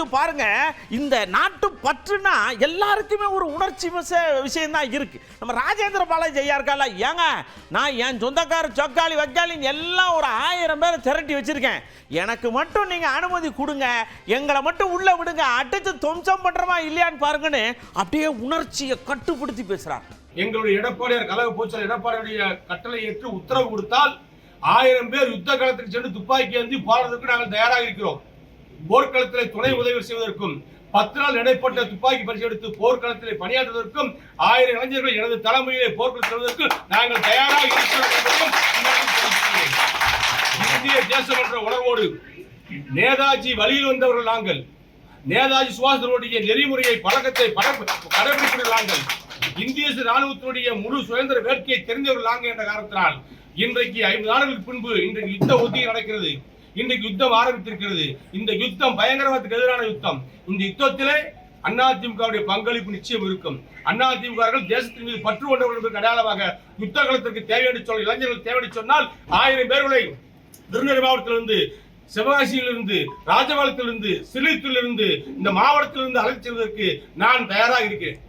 யோசித்து பாருங்க. இந்த நாட்டு பற்றுனா எல்லாருக்குமே ஒரு உணர்ச்சி விஷயம் தான் இருக்கு. நம்ம ராஜேந்திர பாலாஜி ஐயா இருக்கால, ஏங்க நான் என் சொந்தக்கார சொக்காளி வக்காளின்னு எல்லாம் ஒரு 1000 பேரை திரட்டி வச்சிருக்கேன், எனக்கு மட்டும் நீங்க அனுமதி கொடுங்க, எங்களை மட்டும் உள்ள விடுங்க, அடிச்சு துவம்சம் பண்றமா இல்லையான்னு பாருங்கன்னு அப்படியே உணர்ச்சியை கட்டுப்படுத்தி பேசுறாங்க. எங்களுடைய எடப்பாடியார் கழக பொதுச்செயலாளர் எடப்பாடியுடைய கட்டளை ஏற்று உத்தரவு கொடுத்தால் 1000 பேர் யுத்த காலத்துக்கு சென்று துப்பாக்கி ஏந்தி போராடுவதற்கு நாங்கள் தயாராக இருக்கிறோம். போர்க்களத்தில் துணை உதவி செய்வதற்கும் 10 நாள் இடைப்பட்ட துப்பாக்கி பரிசு எடுத்து போர்க்களத்தில் பணியாற்றுவதற்கும் 1000 இளைஞர்கள் எனது தலைமையிலே போர்க்களத்திற்கு நாங்கள் தயாராக இருக்கிறோம். இந்திய தேசம் என்ற உணர்வோடு நேதாஜி வழியில் வந்தவர்கள் நாங்கள். நேதாஜி சுபாஷனுடைய நெறிமுறையை பழக்கத்தை கடைபிடிக்கிற நாங்கள். இந்திய ராணுவத்தினுடைய முழு சுதந்திர வேட்கையை தெரிந்தவர்கள் நாங்கள் என்ற காரணத்தினால் இன்றைக்கு 50 ஆண்டுகளுக்கு பின்பு இன்றைக்கு யுத்த ஒத்திகை நடக்கிறது. இன்றைக்கு யுத்தம் ஆரம்பித்திருக்கிறது. இந்த யுத்தம் பயங்கரவாதத்துக்கு எதிரான யுத்தம். இந்த யுத்தத்திலே அதிமுகவுடைய பங்களிப்பு நிச்சயம் இருக்கும். அதிமுக தேசத்தின் மீது பற்று கொண்டவர்களுக்கு அடையாளமாக யுத்த காலத்திற்கு தேவையான சொன்ன இளைஞர்கள் தேவையான சொன்னால் 1000 பேர்களை திருநெல்வேலி மாவட்டத்திலிருந்து, சிவகாசியிலிருந்து, ராஜபாளையத்திலிருந்து, சிலித்திலிருந்து, இந்த மாவட்டத்திலிருந்து அழைத்து செல்வதற்கு நான் தயாராக இருக்கிறேன்.